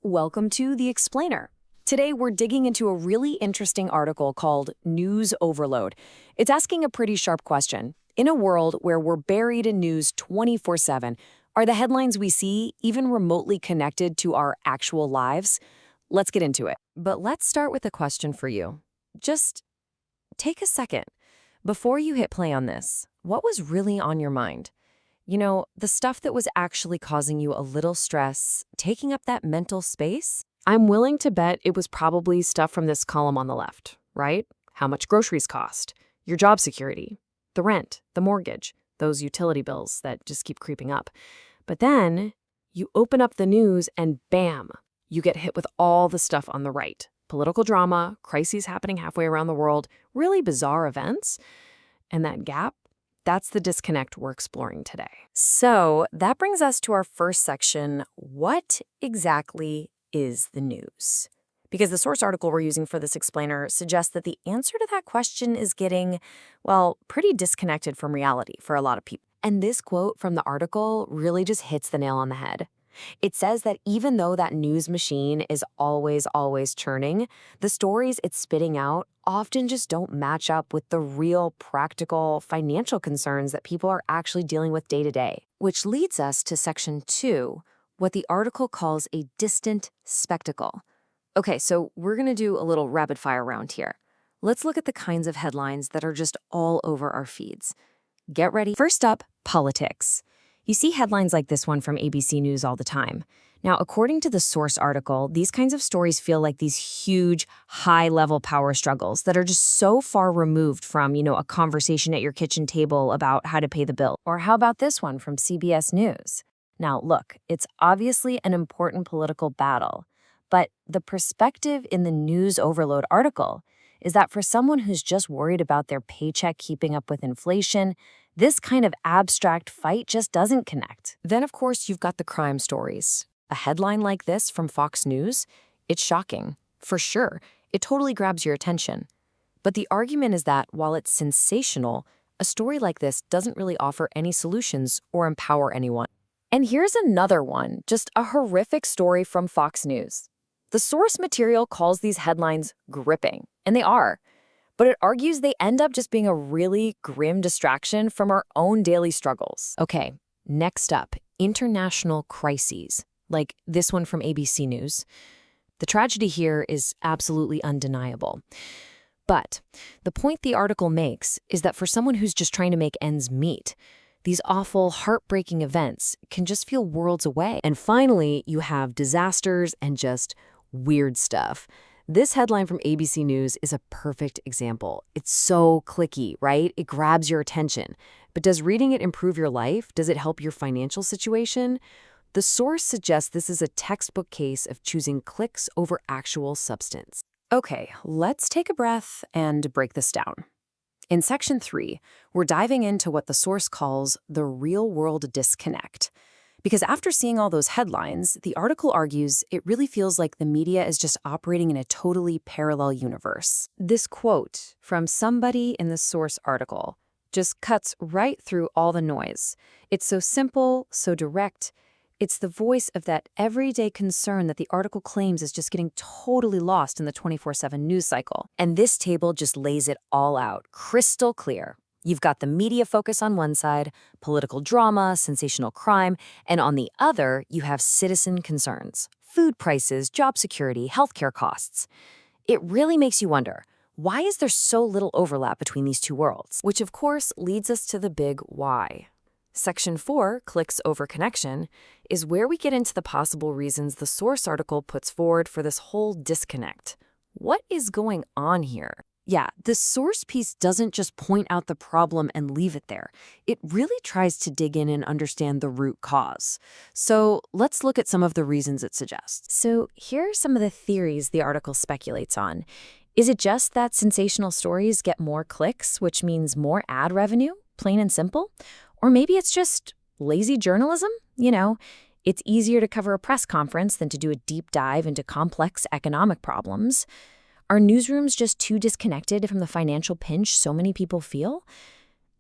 Welcome to The Explainer. Today, we're digging into a really interesting article called News Overload. It's asking a pretty sharp question. In a world where we're buried in news 24/7, are the headlines we see even remotely connected to our actual lives? Let's get into it. But let's start with a question for you. Just take a second. Before you hit play on this, what was really on your mind? You know, the stuff that was actually causing you a little stress, taking up that mental space? I'm willing to bet it was probably stuff from this column on the left, right? How much groceries cost, your job security, the rent, the mortgage, those utility bills that just keep creeping up. But then you open up the news and bam, you get hit with all the stuff on the right. Political drama, crises happening halfway around the world, really bizarre events. And that gap, that's the disconnect we're exploring today. So that brings us to our first section. What exactly is the news? Because the source article we're using for this explainer suggests that the answer to that question is getting, well, pretty disconnected from reality for a lot of people. And this quote from the article really just hits the nail on the head. It says that even though that news machine is always churning, the stories it's spitting out often just don't match up with the real practical financial concerns that people are actually dealing with day to day. Which leads us to section 2, what the article calls a distant spectacle. Okay, so we're going to do a little rapid fire round here. Let's look at the kinds of headlines that are just all over our feeds. Get ready. First up, politics. You see headlines like this one from ABC News all the time. Now, according to the source article, these kinds of stories feel like these huge, high-level power struggles that are just so far removed from, a conversation at your kitchen table about how to pay the bill. Or how about this one from CBS News? Now, look, it's obviously an important political battle, but the perspective in the News Overload article is that for someone who's just worried about their paycheck keeping up with inflation, this kind of abstract fight just doesn't connect. Then, of course, you've got the crime stories. A headline like this from Fox News, it's shocking. For sure, it totally grabs your attention. But the argument is that while it's sensational, a story like this doesn't really offer any solutions or empower anyone. And here's another one, just a horrific story from Fox News. The source material calls these headlines gripping, and they are. But it argues they end up just being a really grim distraction from our own daily struggles. Okay, next up, international crises, like this one from ABC News. The tragedy here is absolutely undeniable. But the point the article makes is that for someone who's just trying to make ends meet, these awful, heartbreaking events can just feel worlds away. And finally, you have disasters and just weird stuff. This headline from ABC News is a perfect example. It's so clicky, right? It grabs your attention. But does reading it improve your life? Does it help your financial situation? The source suggests this is a textbook case of choosing clicks over actual substance. Okay, let's take a breath and break this down. In section 3, we're diving into what the source calls the real-world disconnect. Because after seeing all those headlines, the article argues it really feels like the media is just operating in a totally parallel universe. This quote from somebody in the source article just cuts right through all the noise. It's so simple, so direct. It's the voice of that everyday concern that the article claims is just getting totally lost in the 24/7 news cycle. And this table just lays it all out, crystal clear. You've got the media focus on one side, political drama, sensational crime, and on the other, you have citizen concerns, food prices, job security, healthcare costs. It really makes you wonder, why is there so little overlap between these two worlds? Which, of course, leads us to the big why. Section 4, Clicks Over Connection, is where we get into the possible reasons the source article puts forward for this whole disconnect. What is going on here? Yeah, the source piece doesn't just point out the problem and leave it there. It really tries to dig in and understand the root cause. So let's look at some of the reasons it suggests. So here are some of the theories the article speculates on. Is it just that sensational stories get more clicks, which means more ad revenue, plain and simple? Or maybe it's just lazy journalism? It's easier to cover a press conference than to do a deep dive into complex economic problems. Are newsrooms just too disconnected from the financial pinch so many people feel?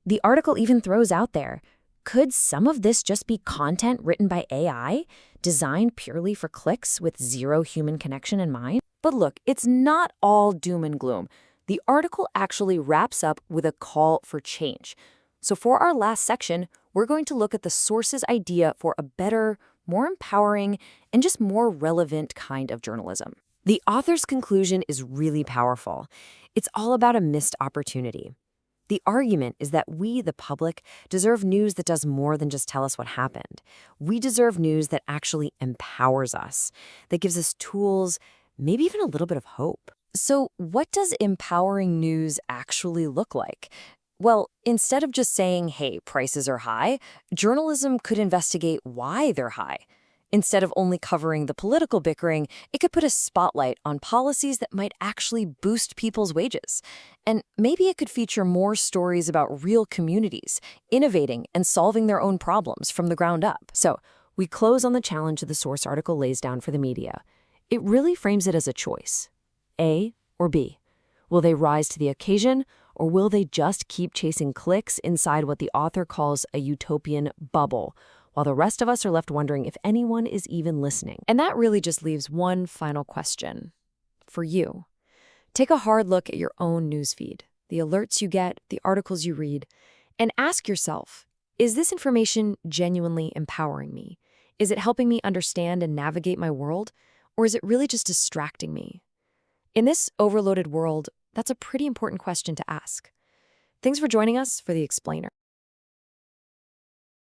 The article even throws out there, Could some of this just be content written by AI, designed purely for clicks with zero human connection in mind? But look, it's not all doom and gloom. The article actually wraps up with a call for change. So for our last section, we're going to look at the source's idea for a better, more empowering, and just more relevant kind of journalism. The author's conclusion is really powerful. It's all about a missed opportunity. The argument is that we, the public, deserve news that does more than just tell us what happened. We deserve news that actually empowers us, that gives us tools, maybe even a little bit of hope. So what does empowering news actually look like? Well, instead of just saying, hey, prices are high, journalism could investigate why they're high. Instead of only covering the political bickering, it could put a spotlight on policies that might actually boost people's wages. And maybe it could feature more stories about real communities, innovating and solving their own problems from the ground up. So, we close on the challenge the source article lays down for the media. It really frames it as a choice. A or B. Will they rise to the occasion, or will they just keep chasing clicks inside what the author calls a utopian bubble, while the rest of us are left wondering if anyone is even listening? And that really just leaves one final question for you. Take a hard look at your own newsfeed, the alerts you get, the articles you read, and ask yourself, is this information genuinely empowering me? Is it helping me understand and navigate my world, or is it really just distracting me? In this overloaded world, that's a pretty important question to ask. Thanks for joining us for The Explainer.